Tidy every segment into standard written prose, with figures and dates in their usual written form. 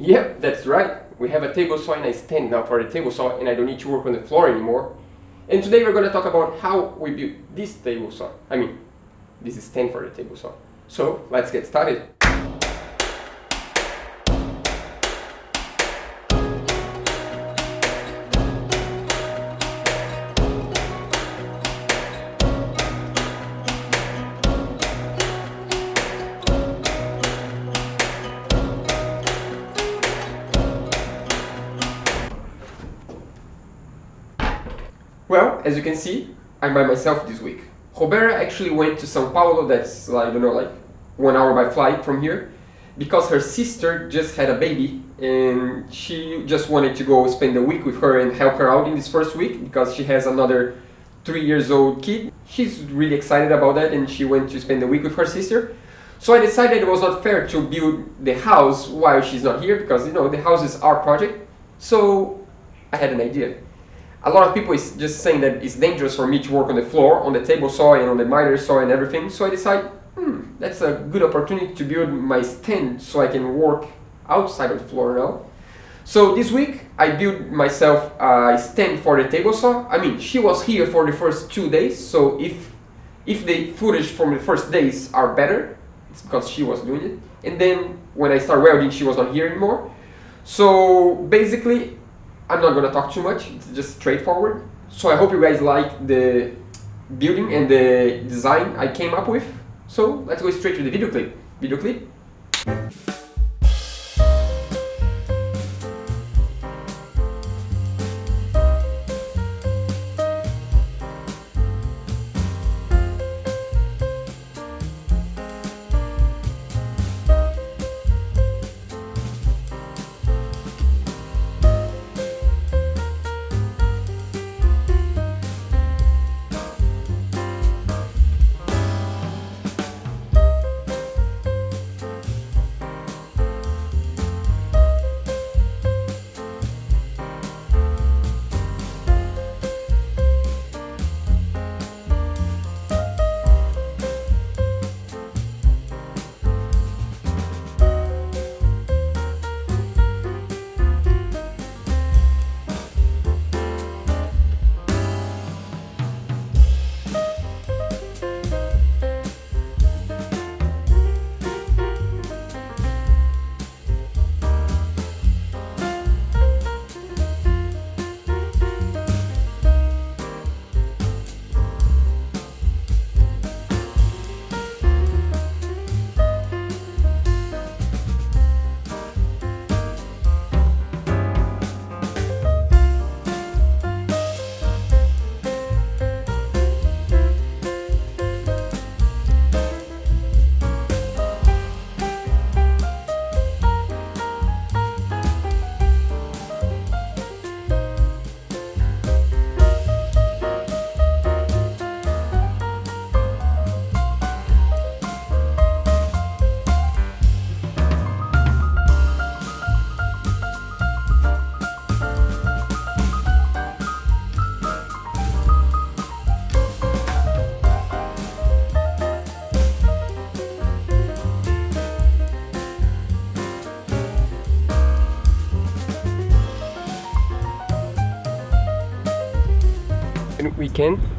Yep, that's right. We have a table saw and a stand now for the table saw, and I don't need to work on the floor anymore. And today we're going to talk about how we built this table saw. This is stand for the table saw. So let's get started. Well, as you can see, I'm by myself this week. Roberta actually went to São Paulo, that's like 1 hour by flight from here, because her sister just had a baby and she just wanted to go spend the week with her and help her out in this first week because she has another 3 years old kid. She's really excited about that and she went to spend the week with her sister. So I decided it was not fair to build the house while she's not here because the house is our project. So I had an idea. A lot of people is just saying that it's dangerous for me to work on the floor, on the table saw and on the miter saw and everything. So I decided, that's a good opportunity to build my stand so I can work outside of the floor now. So this week I built myself a stand for the table saw. She was here for the first 2 days, so if the footage from the first days are better, it's because she was doing it. And then when I start welding, she was not here anymore. So basically, I'm not going to talk too much, it's just straightforward. So I hope you guys like the building and the design I came up with. So let's go straight to the video clip. Video clip.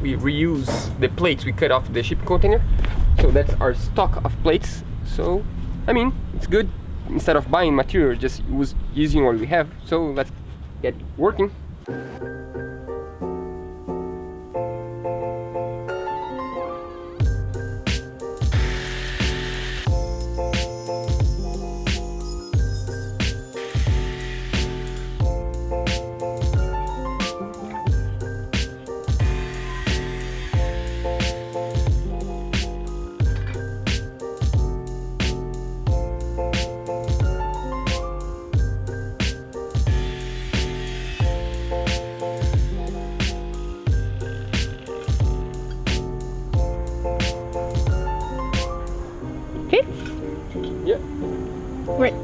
We reuse the plates we cut off the shipping container, so that's our stock of plates. So it's good, instead of buying material, just using what we have. So let's get working. Yep. Right.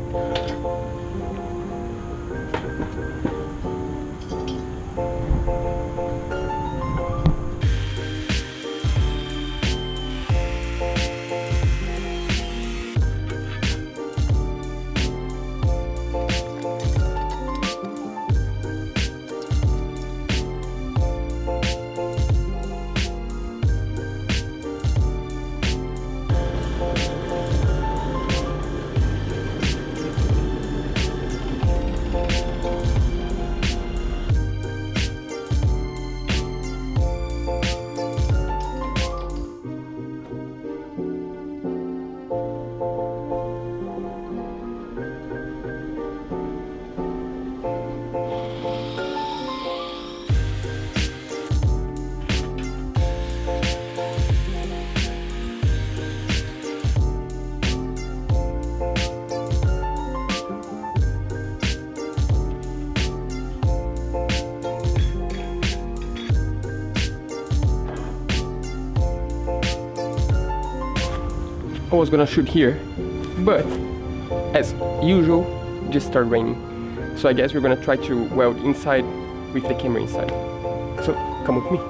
I was gonna shoot here, but as usual, just started raining. So I guess we're gonna try to weld inside with the camera inside. So come with me.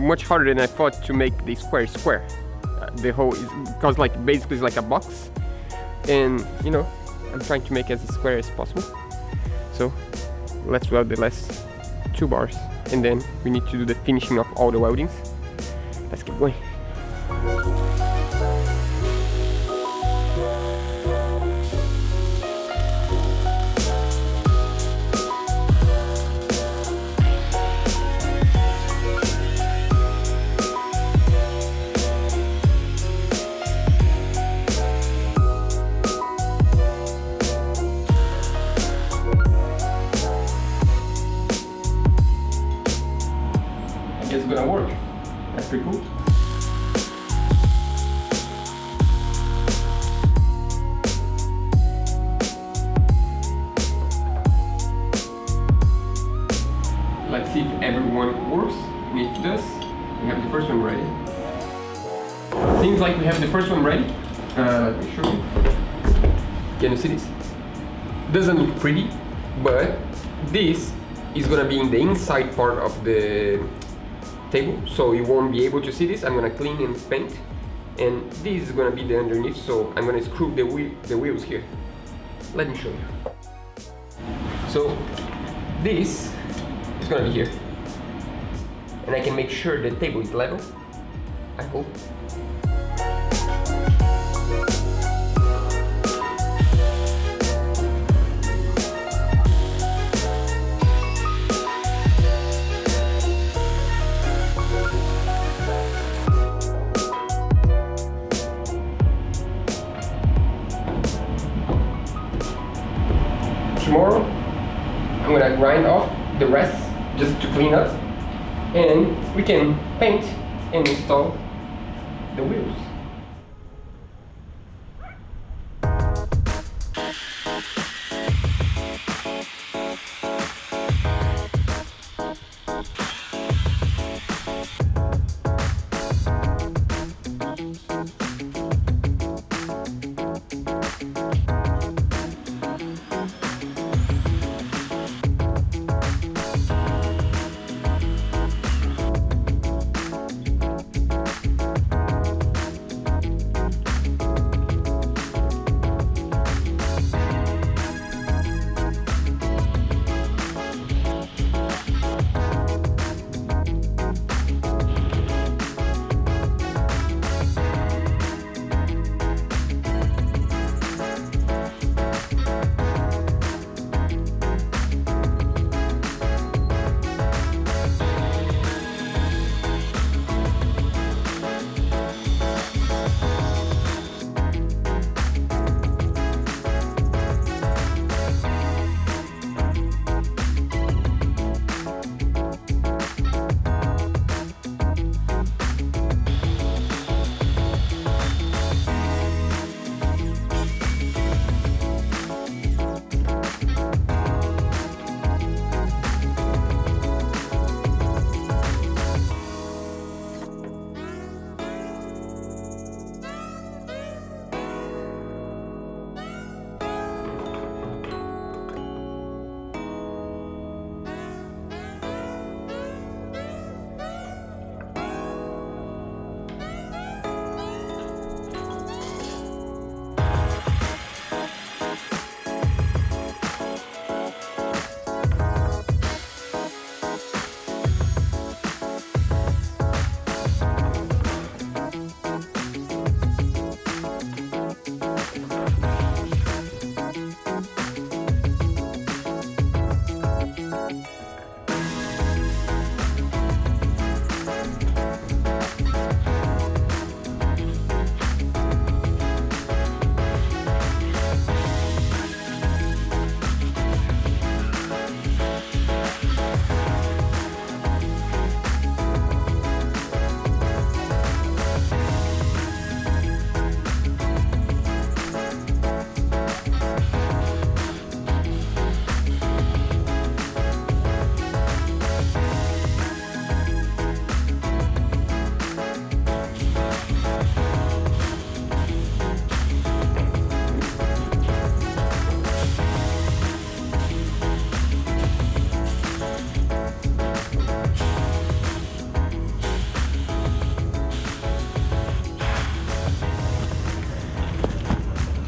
Much harder than I thought to make the square. The whole is because like basically it's like a box, and you know I'm trying to make it as square as possible. So let's weld the last 2 bars, and then we need to do the finishing of all the weldings. Let's keep going. It's gonna work. That's pretty cool. Let's see if everyone works. And if it does, we have the first one ready. Seems like we have the first one ready. Let me show you. Can you see this? Doesn't look pretty, but this is gonna be in the inside part of the table, so you won't be able to see this. I'm gonna clean and paint, and this is gonna be the underneath, so I'm gonna screw the wheels here. Let me show you. So this is gonna be here, and I can make sure the table is level, I hope. Tomorrow, I'm gonna grind off the rest just to clean up, and we can paint and install the wheels.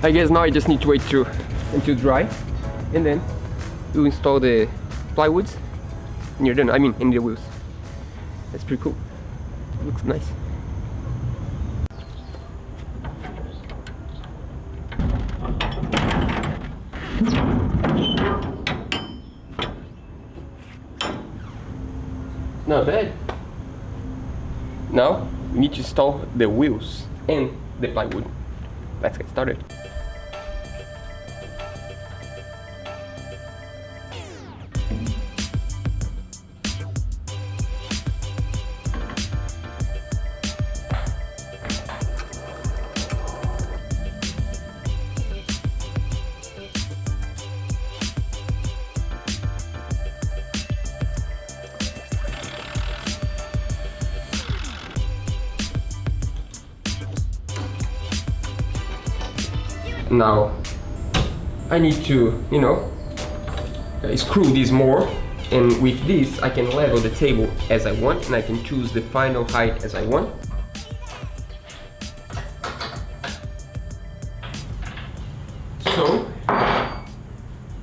I guess now I just need to wait until dry, and then we'll install the plywoods and you're done. I mean, in the wheels. That's pretty cool. Looks nice. Not bad. Now we need to install the wheels and the plywood. Let's get started. Now I need to, screw this more, and with this I can level the table as I want, and I can choose the final height as I want. So,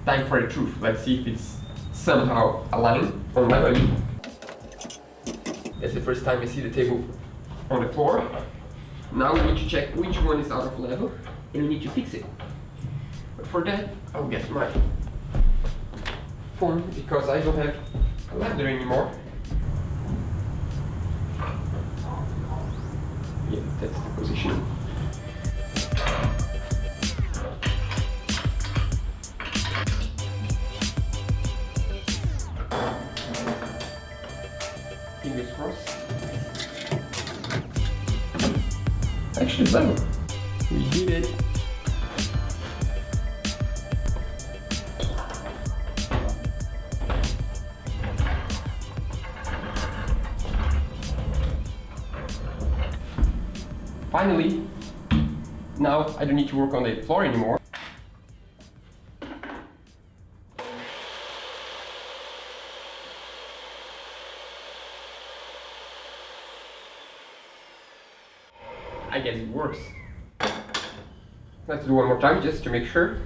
time for the truth. Let's see if it's somehow aligned on leveling. That's the first time I see the table on the floor. Now we need to check which one is out of level, and we need to fix it. But for that, I'll get my phone because I don't have a ladder anymore. Yeah, that's the position. Fingers crossed. Actually, level. We did it. Finally, now I don't need to work on the floor anymore. I guess it works. Let's do one more time just to make sure.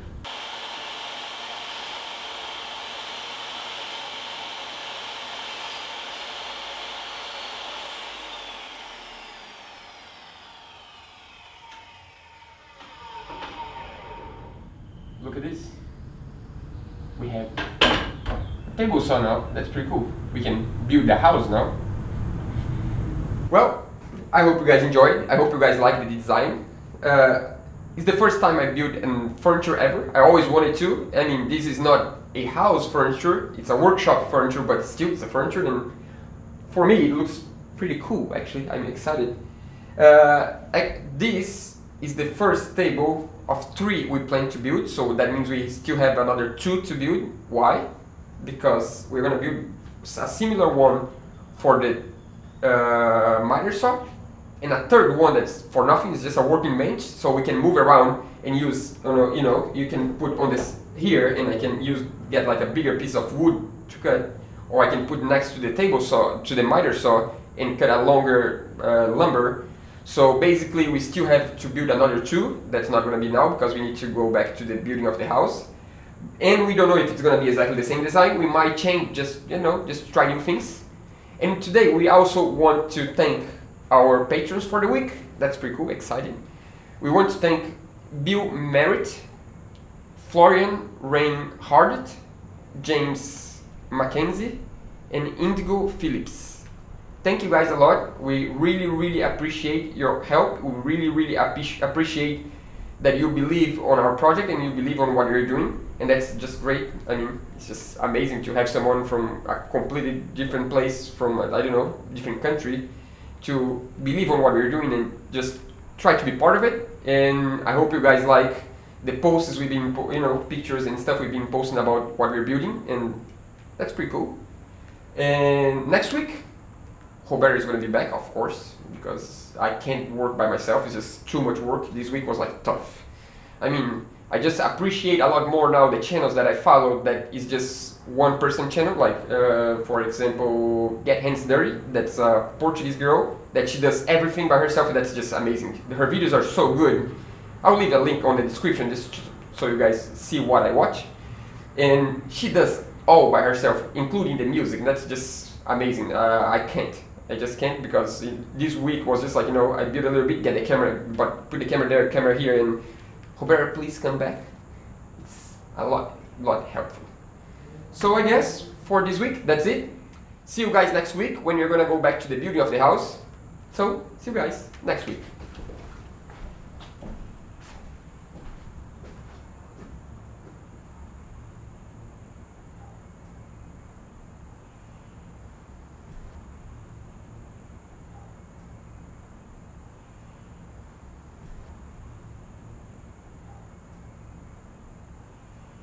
Look at this. We have a table saw now. That's pretty cool. We can build the house now. Well, I hope you guys enjoyed. I hope you guys like the design. It's the first time I built furniture ever. I always wanted to. I mean, this is not a house furniture. It's a workshop furniture, but still it's a furniture. And for me, it looks pretty cool, actually. I'm excited. This is the first table of 3 we plan to build. So that means we still have another 2 to build. Why? Because we're going to build a similar one for the miter saw, and a third one that's for nothing. It's just a working bench, so we can move around and use, you can put on this here, and I can get like a bigger piece of wood to cut, or I can put next to the table saw, to the miter saw, and cut a longer lumber. So basically we still have to build another 2. That's not going to be now because we need to go back to the building of the house, and we don't know if it's going to be exactly the same design. We might change, just try new things. And today we also want to thank our patrons for the week. That's pretty cool, exciting. We want to thank Bill Merritt, Florian Reinhardt, James Mackenzie, and Indigo Phillips. Thank you guys a lot. We really, really appreciate your help. We really, really appreciate that you believe on our project and you believe on what we're doing. And that's just great. I mean, it's just amazing to have someone from a completely different place, from, different country, to believe on what we're doing and just try to be part of it. And I hope you guys like the posts we've been, pictures and stuff we've been posting about what we're building, and that's pretty cool. And next week, Robert is going to be back, of course, because I can't work by myself. It's just too much work. This week was like tough. I mean, I just appreciate a lot more now the channels that I follow that is just one person channel, like for example Get Hands Dirty. That's a Portuguese girl that she does everything by herself, and that's just amazing. Her videos are so good. I'll leave a link on the description just so you guys see what I watch. And she does all by herself, including the music. That's just amazing. I just can't, because this week was just like, you know, I built a little bit, get the camera, but put the camera there, camera here, and Roberta, please come back. It's a lot helpful. So I guess for this week, that's it. See you guys next week when you're gonna go back to the building of the house. So, see you guys next week.